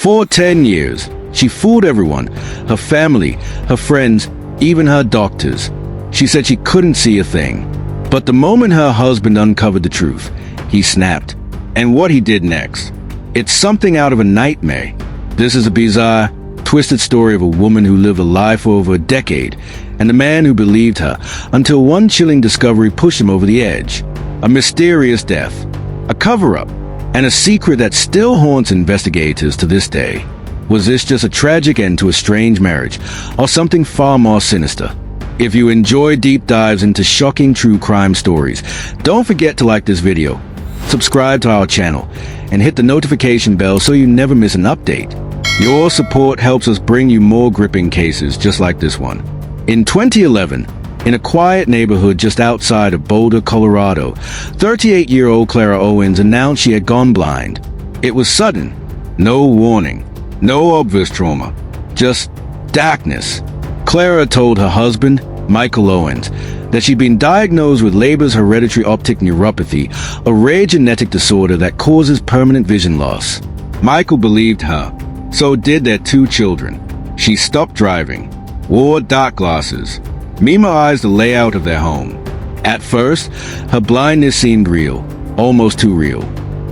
For 10 years, she fooled everyone, her family, her friends, even her doctors. She said she couldn't see a thing. But the moment her husband uncovered the truth, he snapped. And what he did next, it's something out of a nightmare. This is a bizarre, twisted story of a woman who lived a lie for over a decade, and a man who believed her until one chilling discovery pushed him over the edge. A mysterious death, a cover-up, and a secret that still haunts investigators to this day. Was this just a tragic end to a strange marriage, or something far more sinister? If you enjoy deep dives into shocking true crime stories, don't forget to like this video, subscribe to our channel, and hit the notification bell so you never miss an update. Your support helps us bring you more gripping cases just like this one. In 2011, in a quiet neighborhood just outside of Boulder, Colorado, 38-year-old Clara Owens announced she had gone blind. It was sudden, no warning, no obvious trauma, just darkness. Clara told her husband, Michael Owens, that she'd been diagnosed with Leber's hereditary optic neuropathy, a rare genetic disorder that causes permanent vision loss. Michael believed her. So did their 2 children. She stopped driving, wore dark glasses, memorized the layout of their home. At first, her blindness seemed real, almost too real.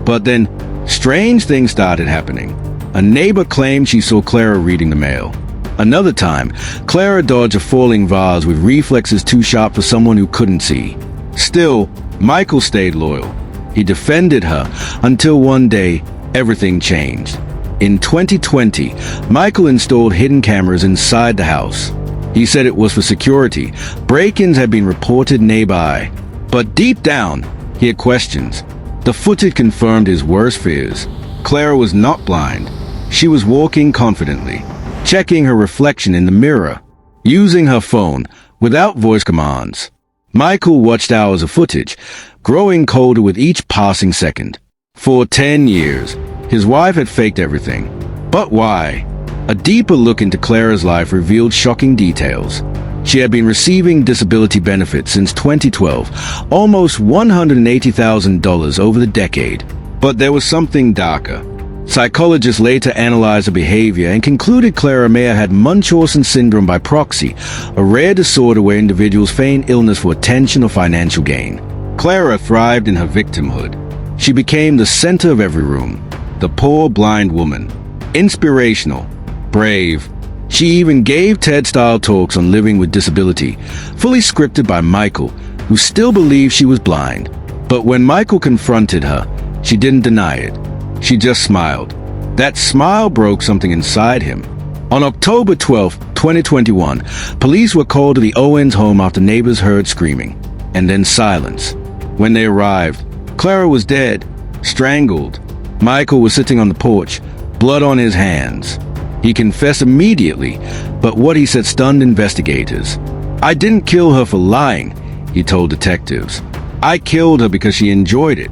But then, strange things started happening. A neighbor claimed she saw Clara reading the mail. Another time, Clara dodged a falling vase with reflexes too sharp for someone who couldn't see. Still, Michael stayed loyal. He defended her until one day, everything changed. In 2020, Michael installed hidden cameras inside the house. He said it was for security. Break-ins had been reported nearby. But deep down, he had questions. The footage confirmed his worst fears. Clara was not blind. She was walking confidently, checking her reflection in the mirror, using her phone without voice commands. Michael watched hours of footage, growing colder with each passing second. For 10 years, his wife had faked everything. But why? A deeper look into Clara's life revealed shocking details. She had been receiving disability benefits since 2012, almost $180,000 over the decade. But there was something darker. Psychologists later analyzed her behavior and concluded Clara may have had Munchausen syndrome by proxy, a rare disorder where individuals feign illness for attention or financial gain. Clara thrived in her victimhood. She became the center of every room, the poor blind woman. Inspirational, brave. She even gave TED-style talks on living with disability, fully scripted by Michael, who still believed she was blind. But when Michael confronted her, she didn't deny it. She just smiled. That smile broke something inside him. On October 12, 2021, police were called to the Owens home after neighbors heard screaming, and then silence. When they arrived, Clara was dead, strangled. Michael was sitting on the porch, blood on his hands. He confessed immediately, but what he said stunned investigators. "I didn't kill her for lying," he told detectives. "I killed her because she enjoyed it."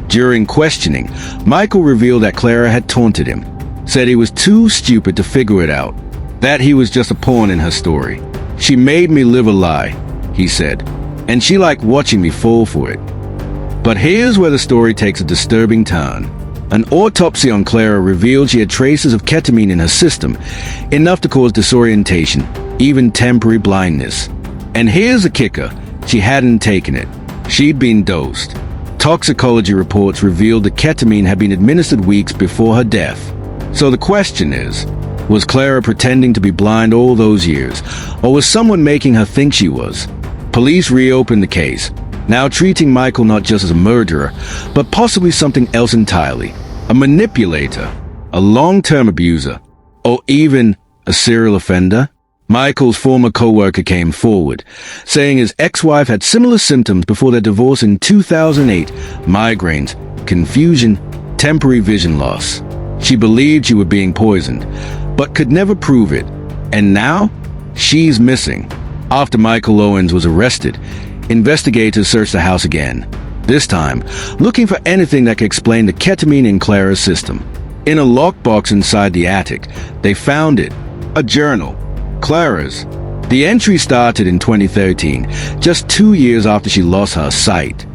During questioning, Michael revealed that Clara had taunted him, said he was too stupid to figure it out, that he was just a pawn in her story. "She made me live a lie," he said, "and she liked watching me fall for it." But here's where the story takes a disturbing turn. An autopsy on Clara revealed she had traces of ketamine in her system, enough to cause disorientation, even temporary blindness. And here's the kicker, she hadn't taken it. She'd been dosed. Toxicology reports revealed the ketamine had been administered weeks before her death. So the question is, was Clara pretending to be blind all those years, or was someone making her think she was? Police reopened the case, now treating Michael not just as a murderer, but possibly something else entirely. A manipulator, a long-term abuser, or even a serial offender? Michael's former co-worker came forward, saying his ex-wife had similar symptoms before their divorce in 2008, migraines, confusion, temporary vision loss. She believed she was being poisoned, but could never prove it. And now, she's missing. After Michael Owens was arrested, investigators searched the house again, this time looking for anything that could explain the ketamine in Clara's system. In a lockbox inside the attic, they found it, a journal. Clara's. The entry started in 2013, just 2 years after she lost her sight.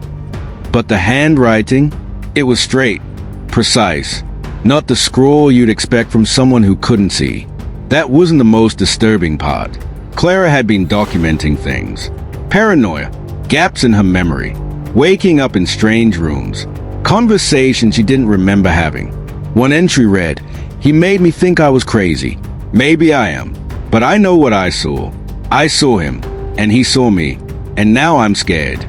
But the handwriting, it was straight, precise. not the scrawl you'd expect from someone who couldn't see. That wasn't the most disturbing part. Clara had been documenting things. Paranoia, gaps in her memory, waking up in strange rooms, conversations she didn't remember having. One entry read, "He made me think I was crazy. Maybe I am, but I know what I saw. I saw him, and he saw me, and now I'm scared."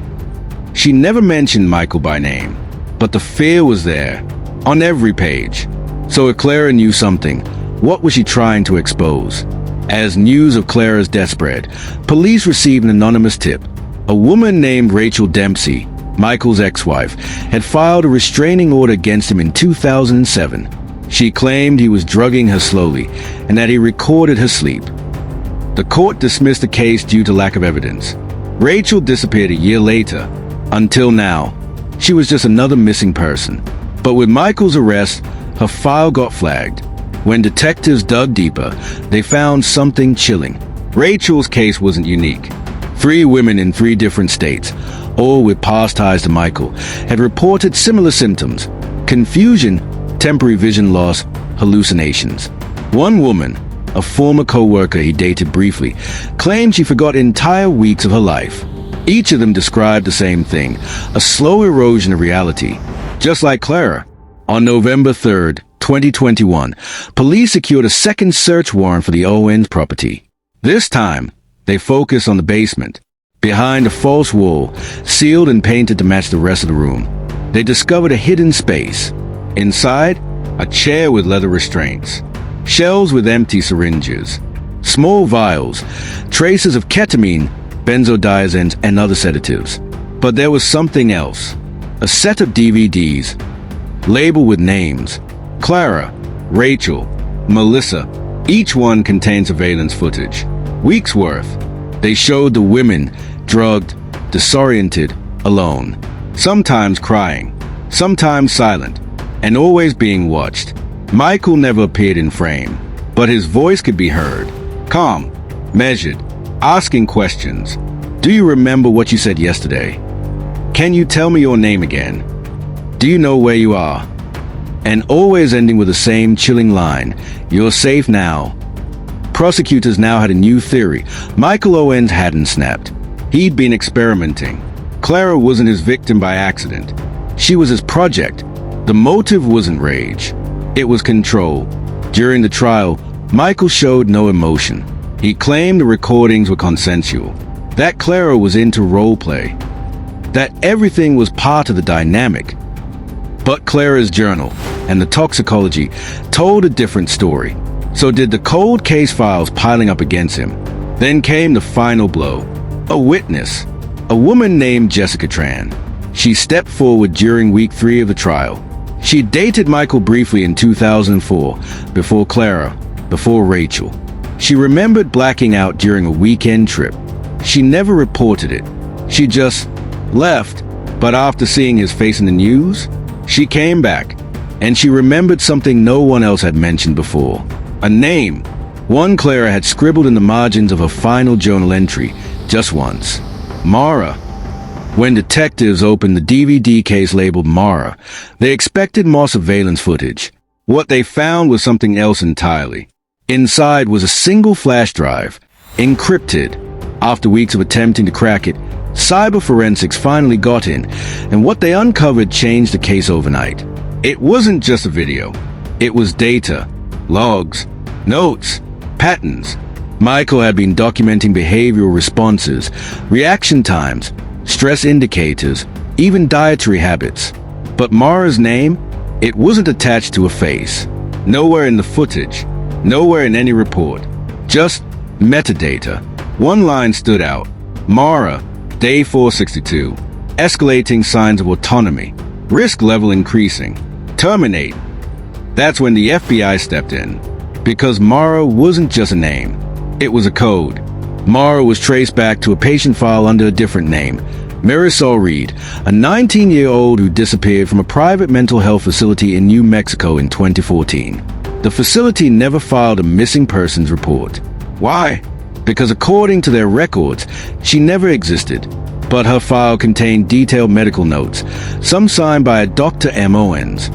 She never mentioned Michael by name, but the fear was there, on every page. So if Clara knew something, what was she trying to expose? As news of Clara's death spread, police received an anonymous tip. A woman named Rachel Dempsey, Michael's ex-wife, had filed a restraining order against him in 2007. She claimed he was drugging her slowly and that he recorded her sleep. The court dismissed the case due to lack of evidence. Rachel disappeared a year later. Until now, she was just another missing person. But with Michael's arrest, her file got flagged. When detectives dug deeper, they found something chilling. Rachel's case wasn't unique. 3 women in 3 different states, all with past ties to Michael, had reported similar symptoms: confusion, temporary vision loss, hallucinations. One woman, a former co-worker he dated briefly, claimed she forgot entire weeks of her life. Each of them described the same thing, a slow erosion of reality, just like Clara. On November 3rd, 2021, police secured a second search warrant for the Owens property. This time, they focused on the basement. Behind a false wall, sealed and painted to match the rest of the room, they discovered a hidden space. Inside, a chair with leather restraints, shelves with empty syringes, small vials, traces of ketamine, benzodiazepines, and other sedatives. But there was something else. A set of DVDs, labeled with names: Clara, Rachel, Melissa. Each one contained surveillance footage. Weeks worth. They showed the women drugged, disoriented, alone, sometimes crying, sometimes silent, and always being watched. Michael never appeared in frame, but his voice could be heard, calm, measured, asking questions. "Do you remember what you said yesterday? Can you tell me your name again? Do you know where you are?" And always ending with the same chilling line, "You're safe now." Prosecutors now had a new theory. Michael Owens hadn't snapped. He'd been experimenting. Clara wasn't his victim by accident. She was his project. The motive wasn't rage. It was control. During the trial, Michael showed no emotion. He claimed the recordings were consensual, that Clara was into role play, that everything was part of the dynamic. But Clara's journal and the toxicology told a different story. So did the cold case files piling up against him. Then came the final blow. A witness, a woman named Jessica Tran. She stepped forward during week 3 of the trial. She dated Michael briefly in 2004, before Clara, before Rachel. She remembered blacking out during a weekend trip. She never reported it. She just left, but after seeing his face in the news, she came back, and she remembered something no one else had mentioned before. A name, one Clara had scribbled in the margins of her final journal entry, just once. Mara. When detectives opened the DVD case labeled Mara, they expected more surveillance footage. What they found was something else entirely. Inside was a single flash drive, encrypted. After weeks of attempting to crack it, cyber forensics finally got in, and what they uncovered changed the case overnight. It wasn't just a video. It was data, logs, notes, patterns. Michael had been documenting behavioral responses, reaction times, stress indicators, even dietary habits. But Mara's name, it wasn't attached to a face. Nowhere in the footage, nowhere in any report. Just metadata. One line stood out. Mara, day 462. Escalating signs of autonomy. Risk level increasing. Terminate. That's when the FBI stepped in. Because Mara wasn't just a name. It was a code. Mara was traced back to a patient file under a different name. Marisol Reed, a 19-year-old who disappeared from a private mental health facility in New Mexico in 2014. The facility never filed a missing persons report. Why? Because according to their records, she never existed. But her file contained detailed medical notes, some signed by a Dr. M. Owens.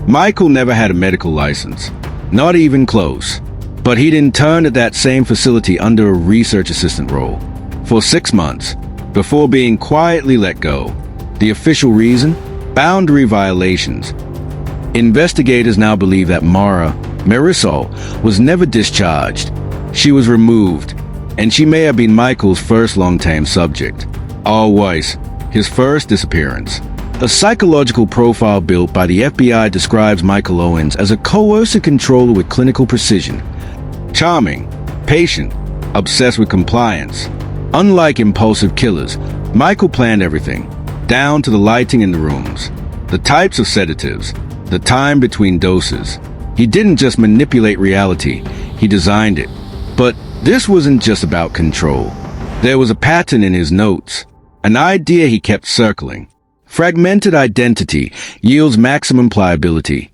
Michael never had a medical license, not even close. But he'd interned at that same facility under a research assistant role for 6 months before being quietly let go. The official reason? Boundary violations. Investigators now believe that Marisol was never discharged. She was removed, and she may have been Michael's first long-term subject. Always, his first disappearance. A psychological profile built by the FBI describes Michael Owens as a coercive controller with clinical precision. Charming, patient, obsessed with compliance. Unlike impulsive killers, Michael planned everything, down to the lighting in the rooms, the types of sedatives, the time between doses. He didn't just manipulate reality, he designed it. But this wasn't just about control. There was a pattern in his notes, an idea he kept circling. Fragmented identity yields maximum pliability.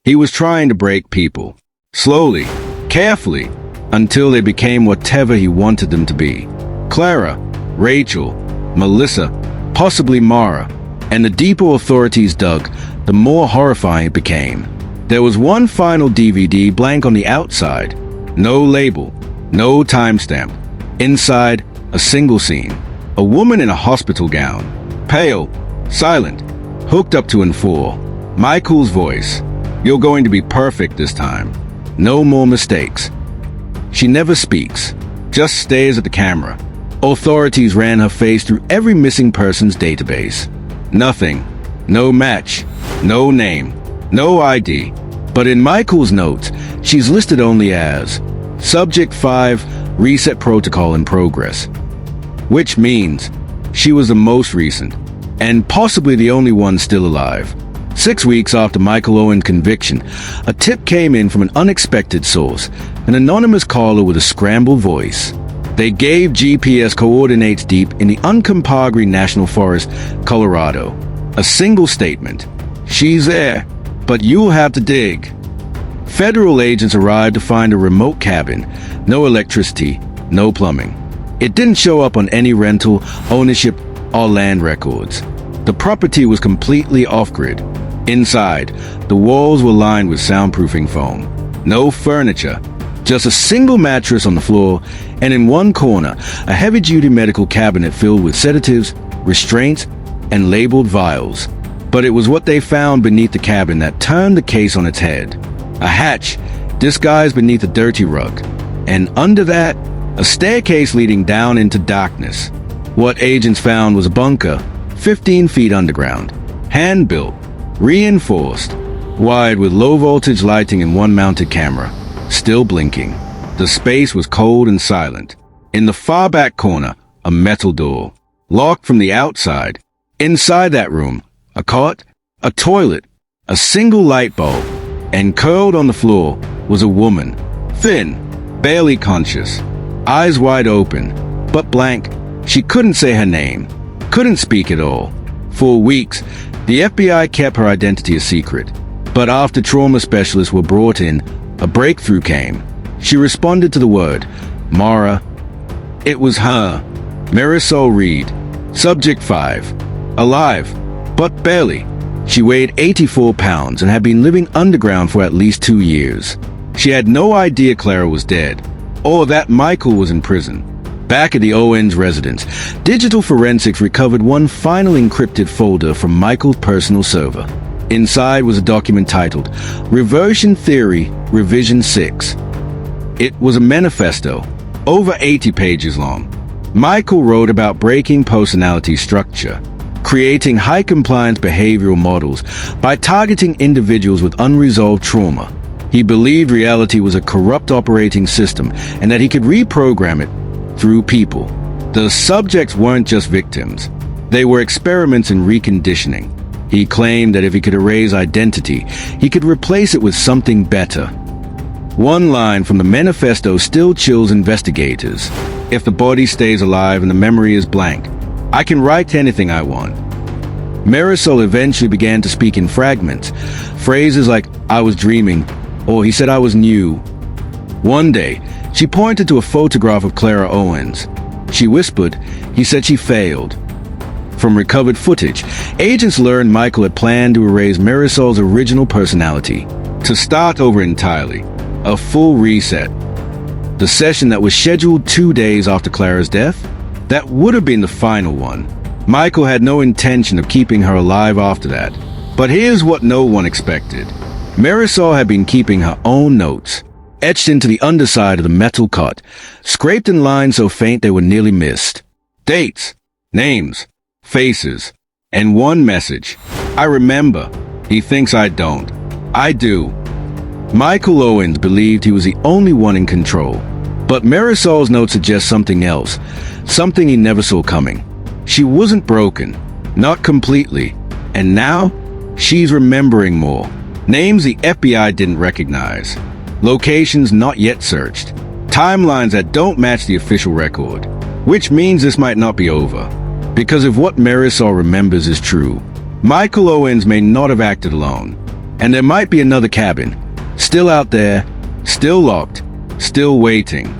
He was trying to break people, slowly, carefully, until they became whatever he wanted them to be. Clara, Rachel, Melissa, possibly Mara, and the deeper authorities dug, the more horrifying it became. There was one final DVD blank on the outside. No label, no timestamp. Inside, a single scene. A woman in a hospital gown, pale, silent, hooked up to N4. Michael's voice. "You're going to be perfect this time. No more mistakes." She never speaks, just stares at the camera. Authorities ran her face through every missing person's database. Nothing. No match. No name. No ID. But in Michael's notes, she's listed only as Subject 5, Reset Protocol in Progress. Which means she was the most recent, and possibly the only one still alive. 6 weeks after Michael Owens' conviction, a tip came in from an unexpected source, an anonymous caller with a scrambled voice. They gave GPS coordinates deep in the Uncompahgre National Forest, Colorado. A single statement. "She's there, but you'll have to dig." Federal agents arrived to find a remote cabin, no electricity, no plumbing. It didn't show up on any rental, ownership, or land records. The property was completely off-grid. Inside, the walls were lined with soundproofing foam. No furniture, just a single mattress on the floor, and in one corner, a heavy-duty medical cabinet filled with sedatives, restraints, and labeled vials. But it was what they found beneath the cabin that turned the case on its head. A hatch, disguised beneath a dirty rug. And under that, a staircase leading down into darkness. What agents found was a bunker, 15 feet underground, hand-built, reinforced, wide with low-voltage lighting and one mounted camera, still blinking. The space was cold and silent. In the far back corner, a metal door, locked from the outside. Inside that room, a cot, a toilet, a single light bulb, and curled on the floor was a woman, thin, barely conscious, eyes wide open, but blank. She couldn't say her name, couldn't speak at all. For weeks, the FBI kept her identity a secret. But after trauma specialists were brought in, a breakthrough came. She responded to the word, Mara. It was her, Marisol Reed, Subject 5. Alive, but barely. She weighed 84 pounds and had been living underground for at least 2 years. She had no idea Clara was dead, or that Michael was in prison. Back at the Owens residence, digital forensics recovered one final encrypted folder from Michael's personal server. Inside was a document titled Reversion Theory, Revision 6. It was a manifesto, over 80 pages long. Michael wrote about breaking personality structure, creating high-compliance behavioral models by targeting individuals with unresolved trauma. He believed reality was a corrupt operating system and that he could reprogram it through people. The subjects weren't just victims. They were experiments in reconditioning. He claimed that if he could erase identity, he could replace it with something better. One line from the manifesto still chills investigators. If the body stays alive and the memory is blank, I can write anything I want. Marisol eventually began to speak in fragments, phrases like, I was dreaming, or he said I was new. One day, she pointed to a photograph of Clara Owens. She whispered, he said she failed. From recovered footage, agents learned Michael had planned to erase Marisol's original personality, to start over entirely, a full reset. The session that was scheduled 2 days after Clara's death, that would have been the final one. Michael had no intention of keeping her alive after that. But here's what no one expected. Marisol had been keeping her own notes, etched into the underside of the metal cot, scraped in lines so faint they were nearly missed. Dates, names, faces, and one message. I remember. He thinks I don't. I do. Michael Owens believed he was the only one in control. But Marisol's note suggests something else, something he never saw coming. She wasn't broken, not completely, and now she's remembering more. Names the FBI didn't recognize, locations not yet searched, timelines that don't match the official record, which means this might not be over. Because if what Marisol remembers is true, Michael Owens may not have acted alone, and there might be another cabin, still out there, still locked, still waiting.